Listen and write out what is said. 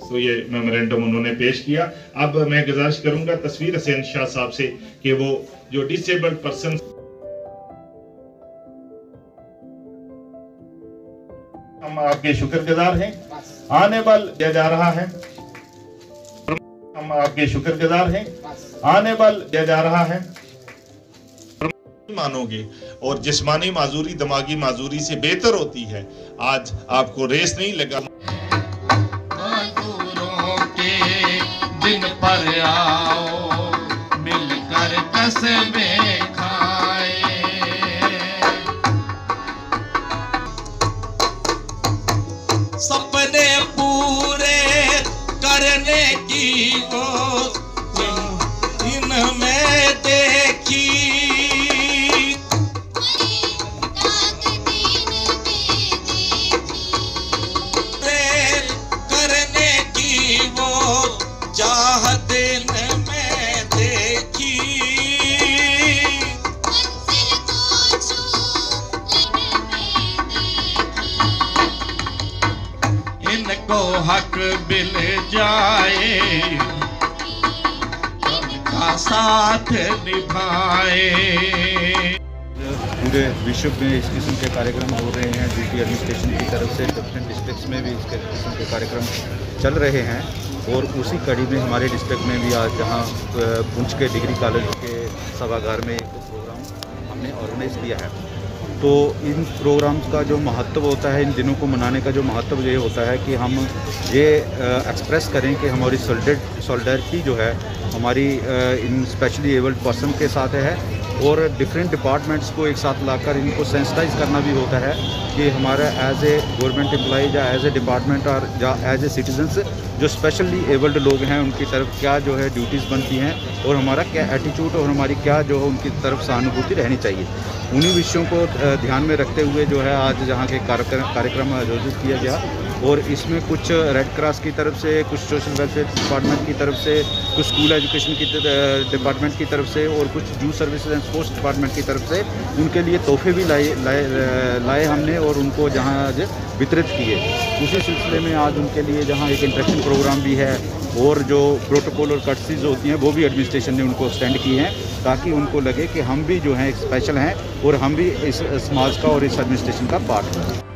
तो ये मेमोरेंडम उन्होंने पेश किया। अब मैं गुजारिश करूंगा तस्वीर हसैन शाह साहब से कि वो जो डिसेबल्ड पर्सन, हम आपके शुक्रगुजार हैं। आने वाल दिया जा रहा है, हम आपके शुक्रगुजार हैं। आने वाल दिया जा रहा है मानोगे, और जिस्मानी माजूरी दिमागी माजूरी से बेहतर होती है। आज आपको रेस नहीं लगा, मजदूरों के दिन पर आओ, मिलकर कसबे खाए। सपने पूरे करने की वो इनमें देखी, करने की वो चाहत में देखी। इनको हक मिल जाए, उनका साथ निभाए। पूरे विश्व में इस किस्म के कार्यक्रम हो रहे हैं। ड्यूटी एडमिनिस्ट्रेशन की तरफ से डिफरेंट डिस्ट्रिक्ट्स में भी इस किस्म के कार्यक्रम चल रहे हैं, और उसी कड़ी में हमारे डिस्ट्रिक्ट में भी आज जहां पुंछ के डिग्री कॉलेज के सभागार में एक प्रोग्राम हमने ऑर्गेनाइज किया है। तो इन प्रोग्राम्स का जो महत्व होता है, इन दिनों को मनाने का जो महत्व ये होता है कि हम ये एक्सप्रेस करें कि हमारी सॉलिडरिटी जो है हमारी इन स्पेशली एबल्ड पर्सन के साथ है, और डिफरेंट डिपार्टमेंट्स को एक साथ लाकर इनको सेंसिटाइज करना भी होता है कि हमारा एज ए गवर्नमेंट एम्प्लॉय या एज ए डिपार्टमेंट और या एज ए सिटीजन्स जो स्पेशली एबल्ड लोग हैं उनकी तरफ क्या जो है ड्यूटीज़ बनती हैं, और हमारा क्या एटीट्यूड और हमारी क्या जो है उनकी तरफ सहानुभूति रहनी चाहिए। उन्हीं विषयों को ध्यान में रखते हुए जो है आज जहाँ के कार्यक्रम आयोजित किया गया, और इसमें कुछ रेड क्रॉस की तरफ से, कुछ सोशल वेलफेयर डिपार्टमेंट की तरफ से, कुछ स्कूल एजुकेशन की डिपार्टमेंट की तरफ से, और कुछ youth services and sports department की तरफ से उनके लिए तोहफे भी लाए हमने, और उनको जहाँ आज वितरित किए। उसी सिलसिले में आज उनके लिए जहाँ एक इंटरेक्शन प्रोग्राम भी है, और जो प्रोटोकॉल और कर्टसीज होती हैं वो भी एडमिनिस्ट्रेशन ने उनको एक्सटेंड की हैं, ताकि उनको लगे कि हम भी जो हैं एक स्पेशल हैं और हम भी इस समाज का और इस एडमिनिस्ट्रेशन का पार्ट हैं।